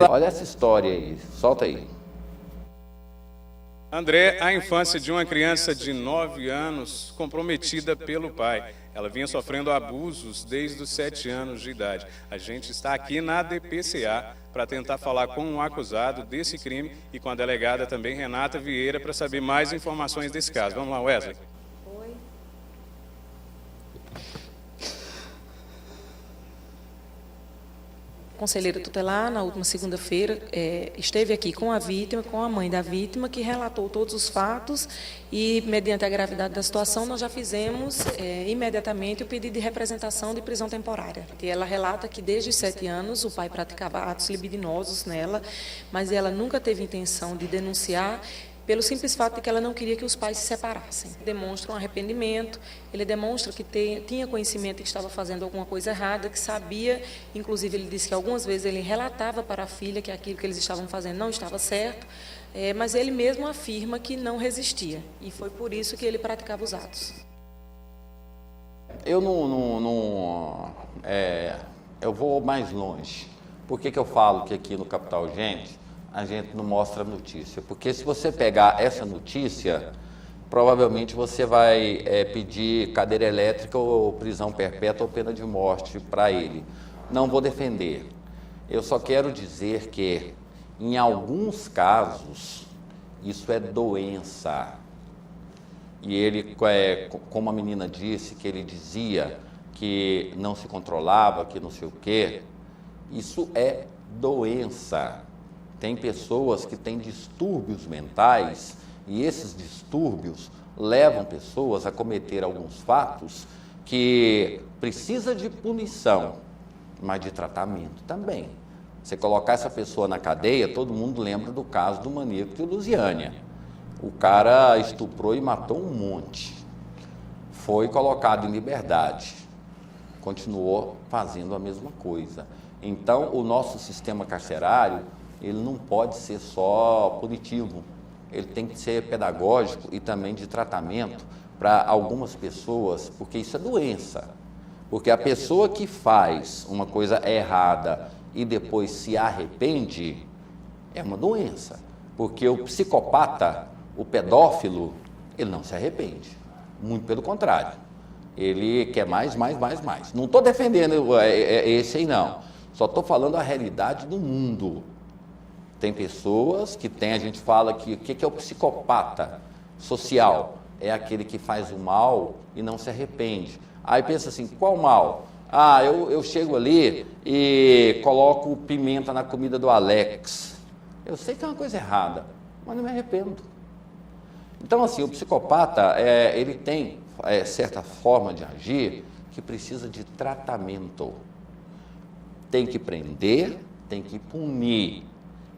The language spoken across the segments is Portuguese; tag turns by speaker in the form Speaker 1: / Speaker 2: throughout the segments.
Speaker 1: Olha essa história aí, solta aí.
Speaker 2: André, a infância de uma criança de 9 anos comprometida pelo pai. Ela vinha sofrendo abusos desde os 7 anos de idade. A gente está aqui na DPCA para tentar falar com o acusado desse crime e com a delegada também, Renata Vieira, para saber mais informações desse caso. Vamos lá, Wesley.
Speaker 3: Conselheira tutelar, na última segunda-feira, esteve aqui com a vítima, com a mãe da vítima, que relatou todos os fatos e, mediante a gravidade da situação, nós já fizemos imediatamente o pedido de representação de prisão temporária. E ela relata que, desde os 7 anos, o pai praticava atos libidinosos nela, mas ela nunca teve intenção de denunciar, pelo simples fato de que ela não queria que os pais se separassem. Demonstra um arrependimento, ele demonstra que tinha conhecimento de que estava fazendo alguma coisa errada, que sabia, inclusive ele disse que algumas vezes ele relatava para a filha que aquilo que eles estavam fazendo não estava certo, mas ele mesmo afirma que não resistia, e foi por isso que ele praticava os atos.
Speaker 1: Eu eu vou mais longe. Por que eu falo que aqui no Capital Urgente a gente não mostra a notícia? Porque se você pegar essa notícia, provavelmente você vai pedir cadeira elétrica ou prisão perpétua ou pena de morte para ele. Não vou defender. Eu só quero dizer que, em alguns casos, isso é doença. E ele, como a menina disse, que ele dizia que não se controlava, que não sei o quê, isso é doença. Tem pessoas que têm distúrbios mentais e esses distúrbios levam pessoas a cometer alguns fatos que precisa de punição, mas de tratamento também. Você colocar essa pessoa na cadeia, todo mundo lembra do caso do maníaco de Lusiânia. O cara estuprou e matou um monte. Foi colocado em liberdade. Continuou fazendo a mesma coisa. Então, o nosso sistema carcerário, ele não pode ser só punitivo, ele tem que ser pedagógico e também de tratamento para algumas pessoas, porque isso é doença. Porque a pessoa que faz uma coisa errada e depois se arrepende, é uma doença. Porque o psicopata, o pedófilo, ele não se arrepende, muito pelo contrário. Ele quer mais. Não estou defendendo esse aí não, só estou falando a realidade do mundo. Tem pessoas que tem, a gente fala que o que é o psicopata social? É aquele que faz o mal e não se arrepende. Aí pensa assim, qual mal? Eu chego ali e coloco pimenta na comida do Alex. Eu sei que é uma coisa errada, mas não me arrependo. Então, assim, o psicopata, ele tem certa forma de agir que precisa de tratamento. Tem que prender, tem que punir.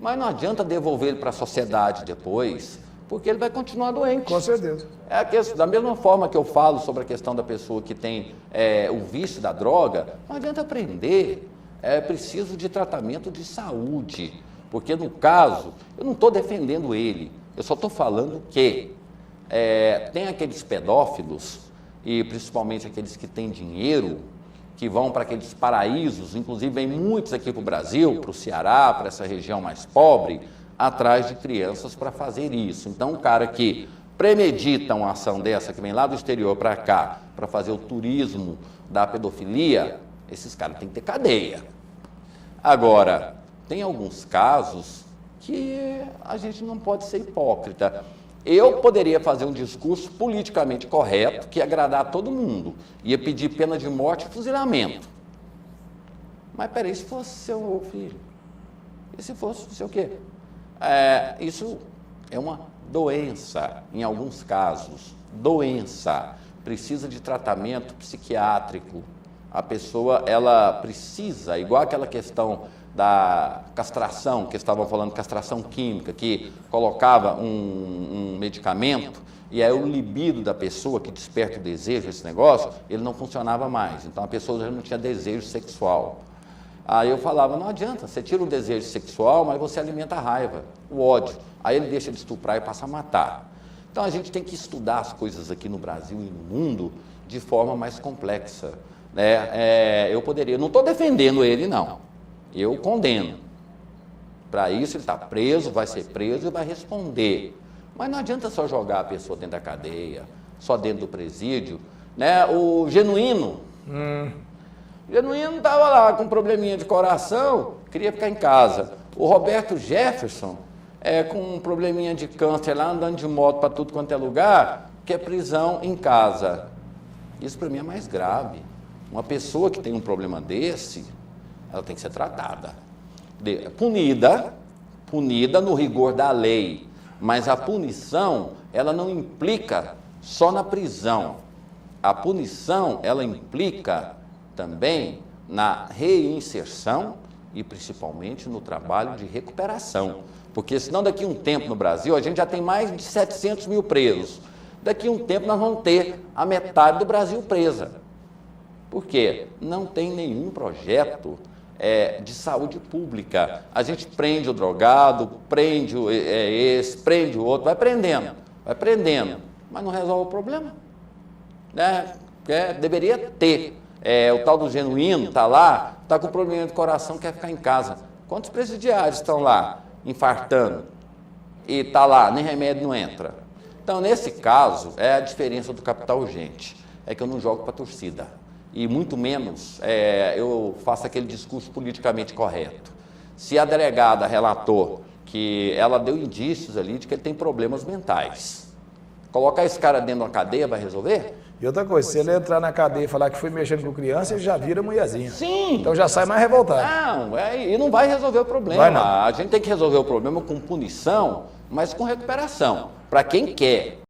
Speaker 1: Mas não adianta devolver ele para a sociedade depois, porque ele vai continuar doente.
Speaker 4: Com certeza.
Speaker 1: Da mesma forma que eu falo sobre a questão da pessoa que tem o vício da droga, não adianta prender. É preciso de tratamento de saúde. Porque, no caso, eu não estou defendendo ele, eu só estou falando que tem aqueles pedófilos, e principalmente aqueles que têm dinheiro, que vão para aqueles paraísos, inclusive vem muitos aqui para o Brasil, para o Ceará, para essa região mais pobre, atrás de crianças para fazer isso. Então, o cara que premedita uma ação dessa, que vem lá do exterior para cá, para fazer o turismo da pedofilia, esses caras têm que ter cadeia. Agora, tem alguns casos que a gente não pode ser hipócrita. Eu poderia fazer um discurso politicamente correto, que ia agradar a todo mundo. Ia pedir pena de morte e fuzilamento. Mas peraí, se fosse seu filho? E se fosse seu quê? Isso é uma doença, em alguns casos. Doença. Precisa de tratamento psiquiátrico. A pessoa, ela precisa, igual aquela questão da castração, que estavam falando, castração química, que colocava um medicamento e aí o libido da pessoa que desperta o desejo, esse negócio, ele não funcionava mais. Então a pessoa já não tinha desejo sexual. Aí eu falava, não adianta, você tira o desejo sexual, mas você alimenta a raiva, o ódio. Aí ele deixa de estuprar e passa a matar. Então a gente tem que estudar as coisas aqui no Brasil e no mundo de forma mais complexa. Eu não estou defendendo ele, não. Eu condeno. Para isso ele está preso, vai ser preso e vai responder. Mas não adianta só jogar a pessoa dentro da cadeia, só dentro do presídio, né? O Genuíno estava lá com um probleminha de coração, queria ficar em casa. O Roberto Jefferson, com um probleminha de câncer lá, andando de moto para tudo quanto é lugar, quer prisão em casa. Isso para mim é mais grave. Uma pessoa que tem um problema desse, ela tem que ser tratada. Punida no rigor da lei. Mas a punição, ela não implica só na prisão. A punição, ela implica também na reinserção e principalmente no trabalho de recuperação. Porque senão daqui a um tempo no Brasil, a gente já tem mais de 700 mil presos. Daqui a um tempo nós vamos ter a metade do Brasil presa. Por quê? Não tem nenhum projeto de saúde pública. A gente prende o drogado, prende esse, prende o outro, vai prendendo, mas não resolve o problema. Né? Deveria ter. O tal do Genuíno está lá, está com problema de coração, quer ficar em casa. Quantos presidiários estão lá, infartando? E está lá, nem remédio não entra. Então, nesse caso, é a diferença do capital urgente. É que eu não jogo para a torcida. E muito menos eu faço aquele discurso politicamente correto. Se a delegada relatou que ela deu indícios ali de que ele tem problemas mentais, colocar esse cara dentro de uma cadeia vai resolver?
Speaker 4: E outra coisa, se ele entrar na cadeia e falar que foi mexendo com criança, ele já vira mulherzinha.
Speaker 1: Sim.
Speaker 4: Então já sai mais revoltado.
Speaker 1: Não, e não vai resolver o problema.
Speaker 4: Vai não.
Speaker 1: A gente tem que resolver o problema com punição, mas com recuperação. Para quem quer.